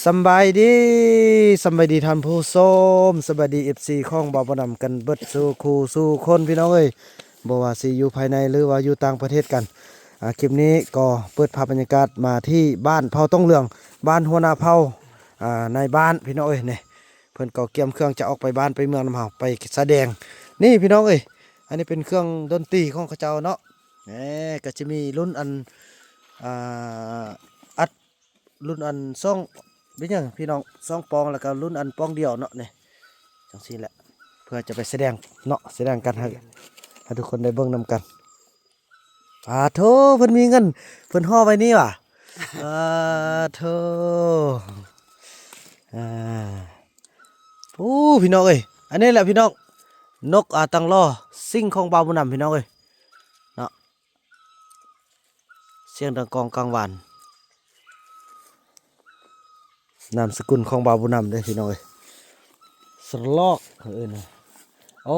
สำบายดีท่านผู้ชมสบายดีFCของบ่าวบ่นำกันเบิดสู่คู่สู่คนพี่น้องเอ้ยบ่ว่าสิอยู่ภายในหรือว่าอยู่ต่างประเทศกันคลิปนี้ก็เปิดภาพบรรยากาศมาที่บ้านเผาต้องเรืองบ้านหัวหน้าเผาในบ้านพี่น้องเอ้ยนี่เพิ่นก็เตรียมเครื่องจะออกไปบ้านไปเมืองนำเฮาไปแสดงนี่พี่น้องเอ้ยอันนี้เป็นเครื่องดนตรีของเขาเจ้าเนาะแหมก็จะมีรุ่นอันอ่าอัดรุ่นอันซ่องเป็นหยังพี่น้องซ่องปองแล้วก็รุ่นอันปองเดียวเนาะนี่จังซี่แหละเพื่อจะไปแสดงเนาะแสดงกันให้ทุกคนได้เบิ่งนำกันโธ่เพิ่นมีเงินเพิ่นห่อไว้นี่ว่ะโธ่อ่าโอ้พี่น้องเอ้ยอันนี้แหละพี่น้องนกตังล้อซิ่งของบ่าวบุญนำพี่น้องเอ้ยเนาะเสียงดังกองกลางวานนามสกุลของบ่าวบุญนำเด้อพี่น้องเอ้ยสลอกนะโอ้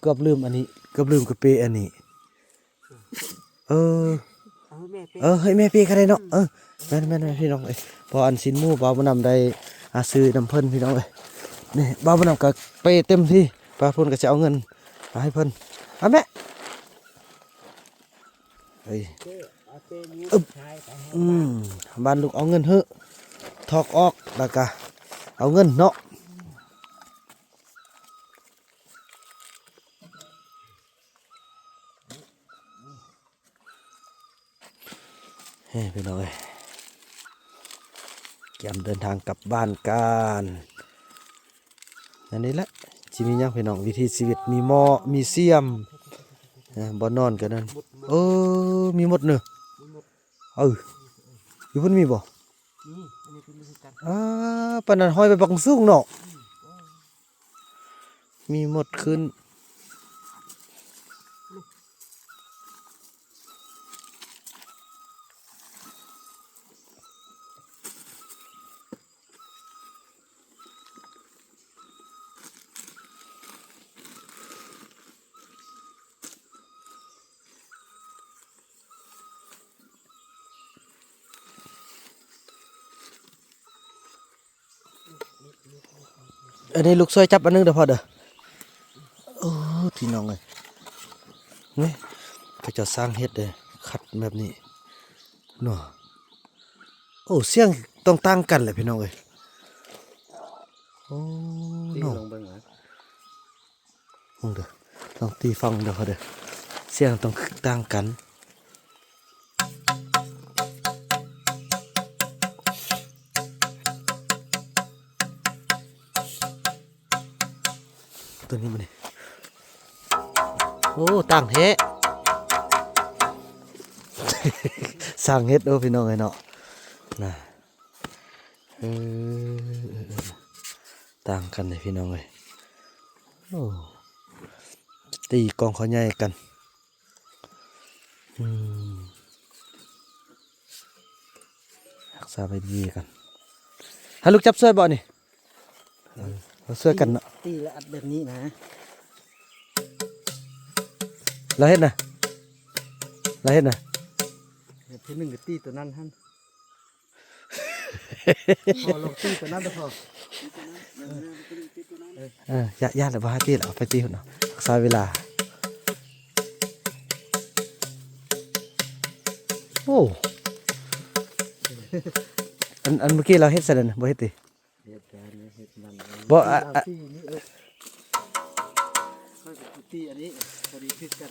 เกือบลืมอันนี้เกือบลืมกระเปอันนี้ให้แม่พี่ก็ได้เนาะแม่นพี่น้องเอ้ยพออันสินหมู่บ่าวบุญนำได้ซื้อน้ำเพิ่นพี่น้องเอ้ยนี่บ่าวบุญนำก็เปเต็มที่ป้าเพิ่นก็จะเอาเงินมาให้เพิ่นแม่เฮ้ยบ้านลูกเอาเงินเฮ้ทอกออกแล้วก็เอาเงินเนาะเฮ้พี่น้องเอ้ยเตรียมเดินทางกลับบ้านกันอันนี้แหละชีวิตยังพี่น้องวิถีชีวิตมีหม้อมีเสียมบ่นอนกันนั่นมีหมดเนอะอยู่เพิ่นมีบ่ปานนั้นห้อยไปบักสูงเนาะมีหมดขึ้นอันนี้ลูกซอยจับอันนึงเด้อพ่อเด้อพี่น้องเอ้ยนี่เขาจะสร้างเฮ็ดเด้อขัดแบบนี้เนาะเสียงต้องต่างกันแหละพี่น้องเอ้ยเนาะเด้อลองตีฟังเด้อพ่อเด้อเสียงต้องต่างกันตัวนี้มันนี่ต่างเฮ็ด สร้างเฮ็ดพี่น้องไอ้เนาะนะต่างกันเลยพี่น้องเลยตีกองเขาใหญ่กันรักษาไปดีกันให้ลูกจับเสื้อบ่นี่เราเสื้อกันเนาะตีแล้วอัดแบบนี้นะเราเฮ็ดนะที่หนึ่งก็ตีตัวนั้นท่านพอลงตีตัวนั้นก็พอญาติบ่ให้ตีเอาไปตีเนาะรักษาเวลาอันเมื่อกี้เราเฮ็ดเสร็จแล้วนะบ่เฮ็ดติบ่ตีอันนี้พอดีคือกัน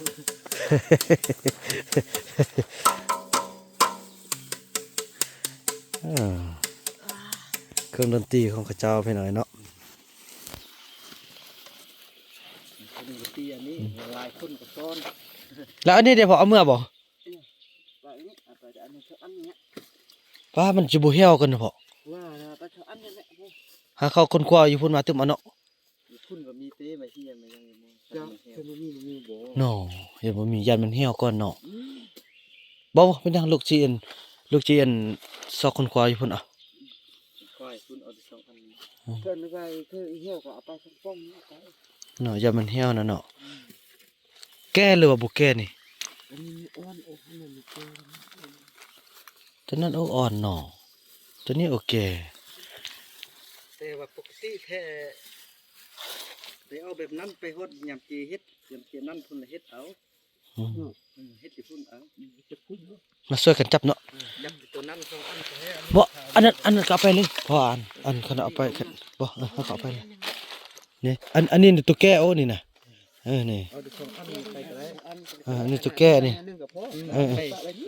เครื่องดนตรีของข้าเจ้าพี่น้อยเนาะตีอันนี้ลายคนกับซ้อนแล้วอันนี้เดี๋ยวพอเอาเมื่อบ่ว่ามันจะบ่เหี่ยวกันพอหาเขาคนคว้าอยู่พุ่นมาตึมอันเนาะพุ่นก็มีเต้มาเฮียมันยังจ้าคือมีบ่เนาะอย่าบ่มียันมันเหี่ยวก่อนเนาะบ่เป็นทางลูกจีนซอกคนคว้าอยู่พุ่นควายพุ่นเอา2อันเพิ่นก็คือเหี่ยวก็เอาไปสักป้องเนาะยันมันเหี่ยวนะเนาะแก่หรือว่าบ่แก่นี่อันนี้อ่อนนั่นมีแก่ตัวนั้นอ่อนเนาะตัวนี้โอเค แต่ว่าปกติแท้ไปเอาแบบนั้นไปฮดยำจีเฮ็ดยำจีนั่นพุ่นละเฮ็ดเอา อืม เฮ็ดที่พุ่นเอาจะพุ่น มาช่วยกันจับเนาะ ยำตัวนั้น2อันก็ให้ บ่อันนั้นก็เอาไปเลยพออันขนาดเอาไปบ่เขาเอาไปเลยนี่อันนี้ตัวแก้โอ้นี่น่ะนี่ เอาดิ2อันไปก็ได้อันนี้ตัวแก้นี่ นึงก็พอไป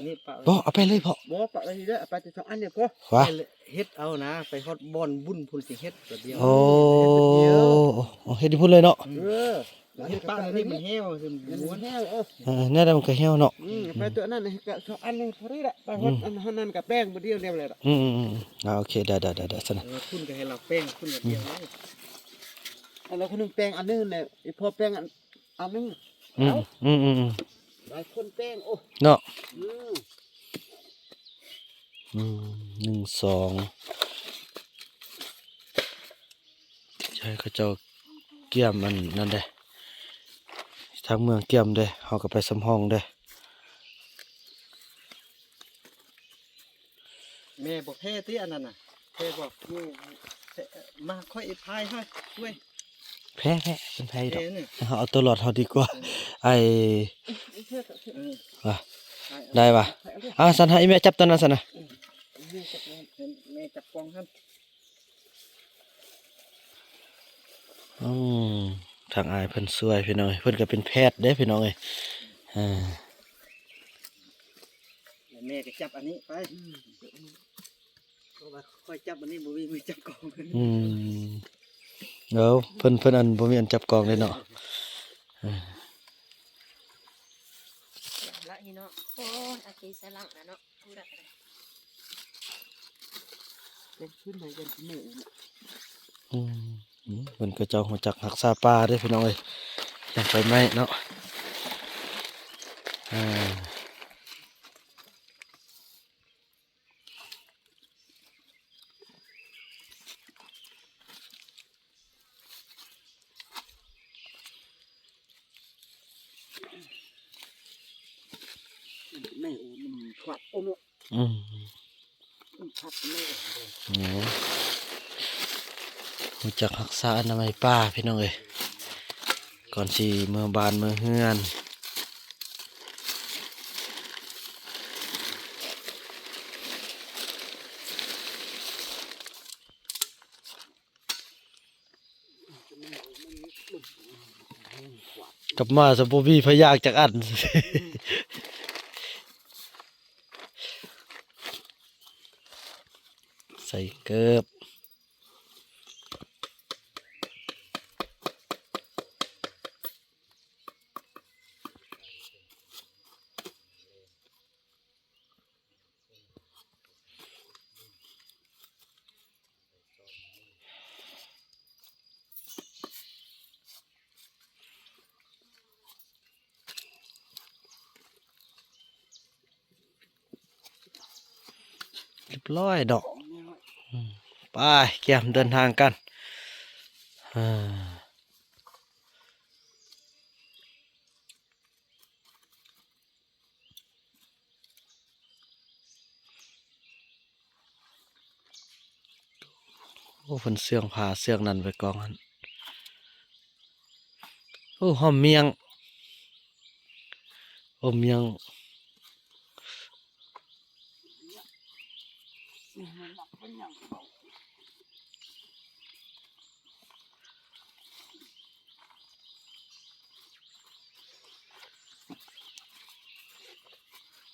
นี่ปะ บ่เอาไปเลยพ่อ บ่ปะไว้นี่เด้อไปแต่2อันเนี่ยพอ ว่า เฮ็ดเอานะไปฮอดบ่อนบุญพุ่นสิเฮ็ดตัวเดียว โอ้เฮ็ดพูดเลยเนาะ เฮ็ดปะนี่มันแห้วสิม้วนแห้ว แน่ได้มันก็เหี่ยวเนาะ ไปตัวนั้นก็2อันนี่พอดีละไปฮอดอันนั้นกับแป้งบ่เดียวแล้วแหละ โอเคได้ซะนะ คุณก็ให้เราแป้งคุณก็เดียวแล้วคนนึงแป้งอันนึงเนี่ยพอแป้งอันนึงหลายคนแป้งโอ้ เนาะ1 2ใช่เขาเจ้าเกี่ยมมันนั่นเด้ทางเมืองเกี่ยมเด้เฮาก็ไปสำห้องเด้ แม่บอกแพ้ที่อันนั้นน่ะแพ้บอกมาค่อยพายให้ช่วย แพ้เป็นแพ้ดอก นี่ เอาตัวหลอดเฮาดีกว่าไอ้ว่ะได้ป่ะสันให้แม่จับตัวนั้นซั่นน่ะ แม่จับกองท่าน ทางอายเพิ่นช่วยพี่น้องเพิ่นก็เป็นแพทย์เด้พี่น้องเอ้ย แม่ก็จับอันนี้ไปค่อยจับอันนี้บ่มีจับกอง เดี๋ยวเพิ่นอันบ่มีอันจับกองเลยเนาะ ละนี่เนาะโอ้ยอากีสลังนะเนาะพูดอะไร เป็นขึ้นไหนกันหมู เพิ่นก็เจ้าหัวจักรักษาป่าเด้พี่น้องเอ้ยยังไฟไหม้เนาะแม่โอ้มันขวัดโอ้เนาะชัดแม่ หัวจักรักษาอนามัยป่าพี่น้องเอ้ยก่อนสิเมื่อบ้านเมื่อเฮือนกลับมาสมบูมีพยากจากอัน ใส่เกิบเรียบร้อยดอกไปเกี่ยมเดินทางกันโอ้เพิ่นเสื่องผ้าเสื่องนั่นไว้กองหันโอ้หอมเมียงโอ้เมียง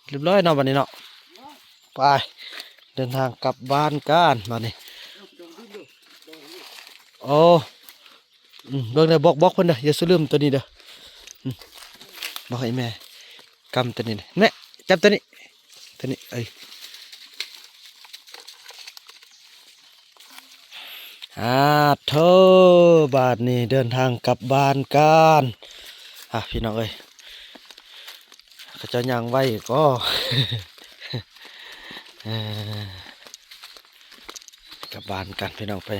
เรียบร้อยเนาะบัดนี้เนาะไปเดินทางกลับบ้านกันบัดนี้โอ้เบิ่งได้บอกเพิ่นเด้ออย่าสุลืมตัวนี้เด้อบอกให้แม่กำตัวนี้แน่จับตัวนี้เอ้ยโธ่บาดนี้เดินทางกลับบ้านกันพี่น้องเอ้ยเขาจะย่างไว้ก็ กลับบ้านกันพี่น้องไป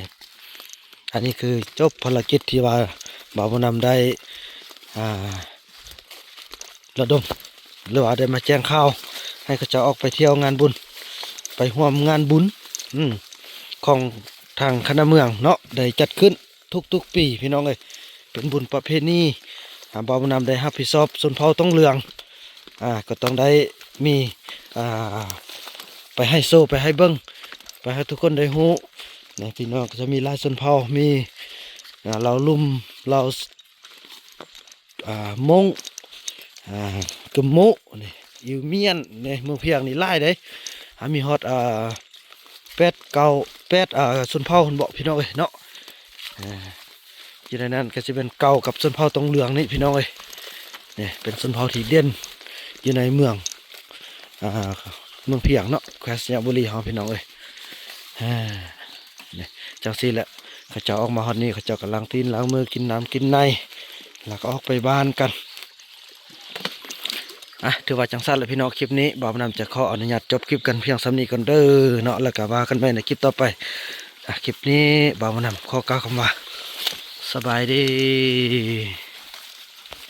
อันนี้คือจบภารกิจที่ว่าบ่าวบุญนำได้ระดมหรือว่าได้มาแจ้งข่าวให้เขาจะออกไปเที่ยวงานบุญไปร่วมงานบุญของ ทางคณะเมืองเนาะได้จัดขึ้นทุกๆปีพี่น้องเอ้ยเป็นบุญประเพณีบ่าวบุญนำได้รับผิดชอบชนเผ่าต้องเหลืองก็ต้องได้มีไปให้โซ่ไปให้เบิ้งไปให้ทุกคนได้ฮู้นะพี่น้องก็จะมีหลายชนเผ่ามีเราลุ่มเรามงกึมมุนี่อยู่เมียนนี่เมืองเพียงนี่หลายเด้มีฮอดเป็ดเก่าเป็ดชนเผ่าคนบอกพี่น้องเอ้ยเนาะอยู่ในนั้นก็จะเป็นเก่ากับชนเผ่าตรงเหลืองนี่พี่น้องเอ้ยนี่เป็นชนเผ่าที่เด่นอยู่ในเมืองเมืองเพียงเนาะแควสยบุรีเฮาพี่น้องเอ้ยนี่จังซี่แหละเขาเจ้าออกมาฮอดนี้เขาเจ้าก็ล้างตีนล้างมือกินน้ำกินในแล้วก็ออกไปบ้านกันถือว่าจังสั้นเลยพี่น้องคลิปนี้บ่าวบุญนำจะขออนุญาตจบคลิปกันเพียงสำนี้ก่อนเด้อเนาะแล้วก็ว่ากันไปในคลิปต่อไปคลิปนี้บ่าวบุญนำขอกล่าวคำว่าสบายดี